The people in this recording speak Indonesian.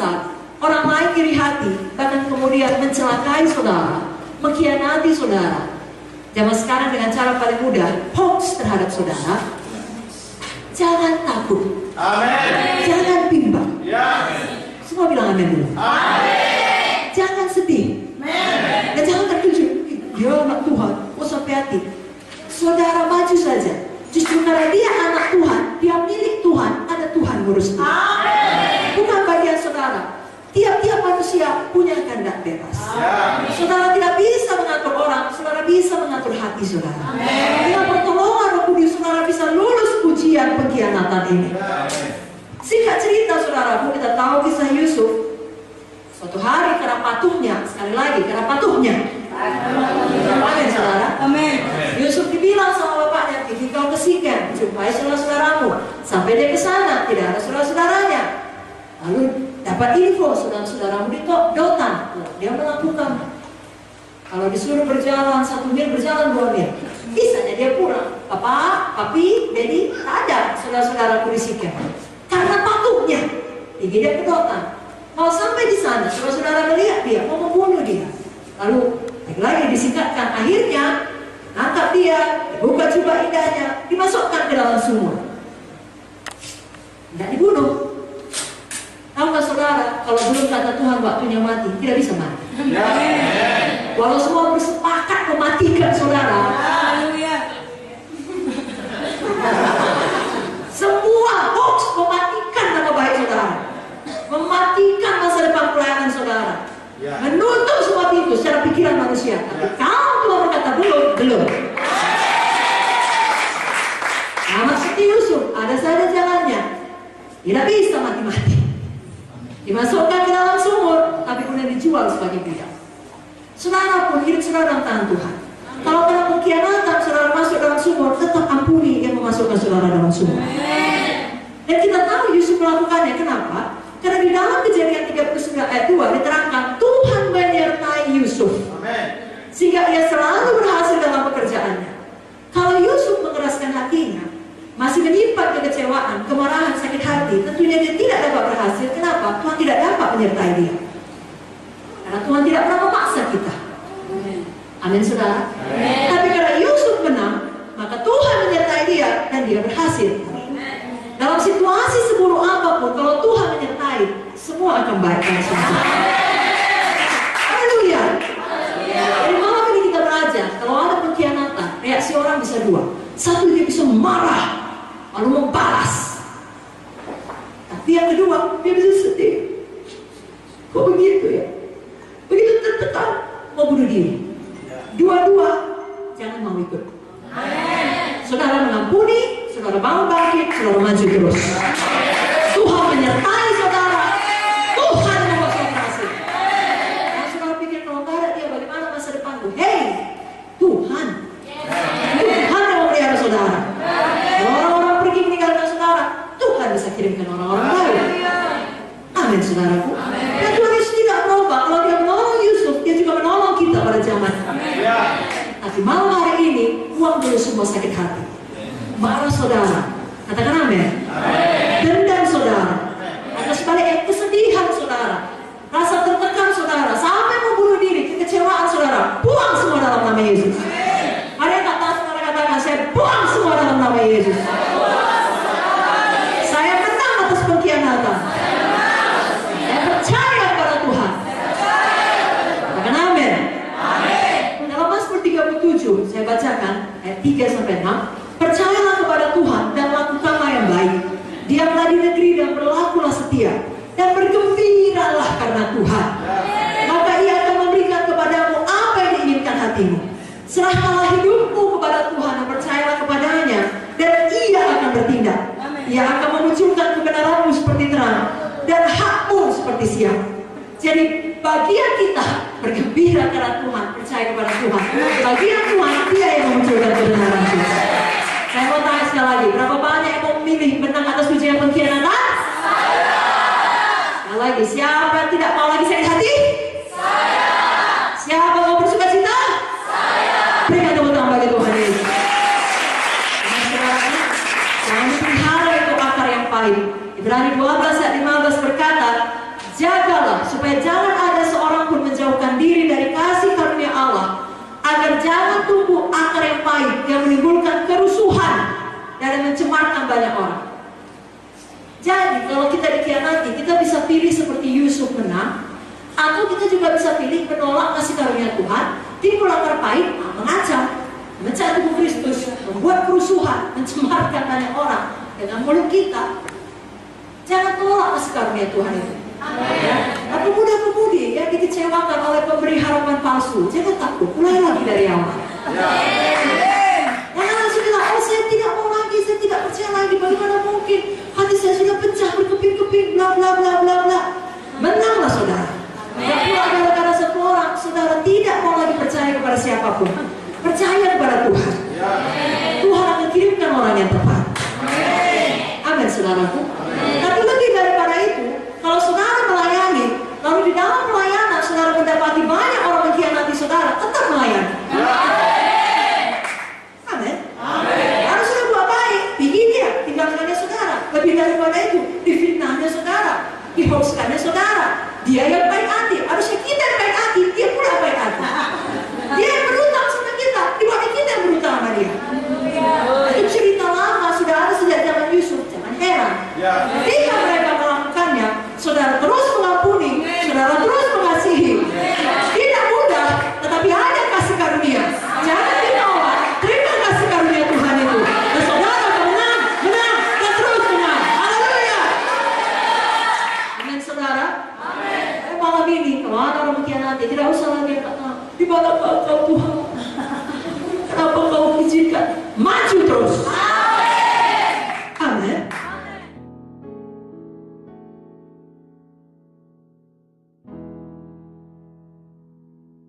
besar, orang lain iri hati, bahkan kemudian mencelakai saudara, mengkhianati saudara. Zaman sekarang dengan cara paling mudah, hoax terhadap saudara. Jangan takut. Amin. Jangan bimbang. Ya. Semua bilang amin dulu. Amin. Jangan sedih. Amin. Dan jangan terkejut. Dia anak Tuhan. Oh, sampai hati. Saudara maju saja. Justru karena dia anak Tuhan, dia milik Tuhan, ada Tuhan ngurus dia. Amin. Bukan bagian saudara. Tiap-tiap manusia punya kehendak bebas. Ya. Saudara tidak bisa mengatur orang, saudara bisa mengatur hati saudara. Dengan pertolongan Roh Kudus, saudara bisa lulus ujian pengkhianatan ini. Singkat cerita saudaraku, kita tahu kisah Yusuf. Suatu hari karena patuhnya, sekali lagi karena patuhnya. Amin saudara. Amin. Yusuf dibilang sama bapaknya, pergi kau ke Sikem, jumpai saudara-saudaramu. Sampai dia ke sana, tidak ada saudara-saudaranya. Lalu dapat info saudara-saudaramu di Dotan. Dia melakukan. Kalau disuruh berjalan 1 mil, berjalan 2 mil. Bisanya dia pulang. Papa, papi, dedi, tak ada saudara-saudaraku di Sikem. Karena patuhnya, pergi dia ke Dotan. Mau sampai di sana, saudara-saudara melihat dia, mau membunuh dia. Lalu lagi disingkatkan, akhirnya angkat dia, dibuka jubah indahnya, dimasukkan ke dalam sumur. Tidak dibunuh. Tahu nggak saudara, kalau belum kata Tuhan waktunya mati, tidak bisa mati. Walau semua bersepakat mematikan saudara, semua hoax mematikan nama baik saudara, mematikan masa depan pelayanan saudara, menutup semua pintu secara pikiran manusia. Tapi kalau Tuhan berkata belum. Amat seperti Yusuf, ada saja jalannya, tidak bisa mati-mati. Dimasukkan ke dalam sumur, tapi kemudian dijual sebagai budak. Saudara pun hidup saudara dalam tangan Tuhan. Kalau karena pengkhianatan saudara masuk dalam sumur, tetap ampuni yang memasukkan saudara dalam sumur. Dan kita tahu Yusuf melakukannya. Kenapa? Karena di dalam Kejadian 39 ayat 2 diterangkan Tuhan menyertai Yusuf, sehingga ia selalu berhasil dalam pekerjaannya. Kalau Yusuf mengeraskan hatinya, masih menyimpan kekecewaan, kemarahan, sakit hati, tentunya dia tidak dapat berhasil. Kenapa? Tuhan tidak dapat menyertai dia. Karena Tuhan tidak pernah memaksa kita. Amin saudara. Tapi karena Yusuf menang, maka Tuhan menyertai dia dan dia berhasil. Dalam situasi seburuk apapun, kalau Tuhan menyertai, semua akan baik. Haleluya. Jadi malam ini kita belajar, kalau ada pengkhianatan, reaksi orang bisa dua. Satu, dia bisa marah, lalu membalas. Tapi yang kedua, dia bisa sedih. Kok begitu ya? Begitu tertekan, mau bunuh diri. Dua-dua, jangan mau ikut. Saudara mengampuni, saudara bangun bangkit, saudara maju terus. Tuhan menyertai saudara. Tuhan membuat saudara berhasil. Kalau saudara pikir kalau nggak ada dia, bagaimana masa depanku? Hei, Tuhan yang memelihara saudara. Kalau orang-orang pergi meninggalkan saudara, Tuhan bisa kirimkan orang-orang baru. Amin saudaraku. Dan Tuhan Yesus tidak berubah. Kalau dia menolong Yusuf, dia juga menolong kita pada zaman. Tapi malam hari ini, buang dulu semua sakit hati, marah saudara, katakan amin. Dendam saudara, atau sebaliknya kesedihan saudara, rasa tertekan saudara, sampai membunuh diri, kekecewaan saudara, buang semua dalam nama Yesus. Ada yang tak tahu saudara katakan, saya buang semua dalam nama Yesus. Saya menang atas pengkhianatan. Saya percaya pada Tuhan. Katakan amin. Dalam Mazmur 37 saya bacakan ayat 3 sampai 6. Percayalah kepada Tuhan dan lakukanlah yang baik. Diamlah di negeri dan berlakulah setia, dan bergembiralah karena Tuhan. Maka ia akan memberikan kepadamu apa yang diinginkan hatimu. Serahkanlah hidupmu kepada Tuhan dan percayalah kepadanya, dan ia akan bertindak. Ia akan memunculkan kebenaranmu seperti terang dan hakmu seperti siang. Jadi bagian kita bergembira karena Tuhan, percaya kepada Tuhan. Bagian Tuhan, dia yang memunculkan kebenaran kita. Saya mau tanya sekali lagi, berapa banyak yang mau memilih menang atas ujian pengkhianatan? Saya. Sekali lagi, siapa yang tidak mau lagi sakit hati? Saya. Siapa yang mau bersuka cita? Saya. Berikan tepuk tangan bagi Tuhan Yesus. Jangan dipelihara itu akar yang pahit. Ibrani 12 ayat 15 berkata, jaga banyak orang. Jadi kalau kita dikhianati, kita bisa pilih seperti Yusuf menang, atau kita juga bisa pilih menolak kasih karunia Tuhan, timbul akar pahit, mengancam, memecah tubuh Kristus, membuat kerusuhan, mencemarkan banyak orang dengan mulut kita. Jangan tolak kasih karunia Tuhan itu. Ya. Nah, pemuda-pemudi yang dikecewakan oleh pemberi harapan palsu, jangan takut, mulai lagi dari awal. Jangan langsung bilang, oh saya tidak mau lagi, saya tidak percaya lagi, bagaimana mungkin hati saya sudah pecah berkeping-keping, bla bla bla bla bla. Menanglah saudara. Dan pula gara-gara satu orang, saudara tidak mau lagi percaya kepada siapapun. Percaya kepada Tuhan. Tuhan akan kirimkan orang yang tepat. Amin, saudaraku. Tapi lebih daripada itu, kalau saudara melayani, lalu di dalam pelayanan saudara mendapati banyak orang mengkhianati saudara, tetap melayani. Amin. Harus sudah buat baik, bikin dia, tinggalkannya saudara. Lebih daripada itu, difitnahnya saudara, dihoaxkannya saudara. Dia yang baik hati, harusnya kita yang baik hati, dia pula baik hati. Dia yang berutang sama kita, dibanding kita yang berutang sama dia. Itu cerita lama, sudah ada sejak zaman Yusuf, jangan heran. Ketika mereka melakukannya, saudara terus mengampuni, saudara terus mengasihi. Tidak mudah, tetapi ada kasih karunia. Jangan ditolak, terima kasih karunia Tuhan itu. Dan saudara akan menang, dan terus menang. Haleluya. Amin, saudara. Malam ini, kalau ada orang mengkhianati, tidak usah lagi kata, di mana kau Tuhan? Kenapa kau izinkan? Maju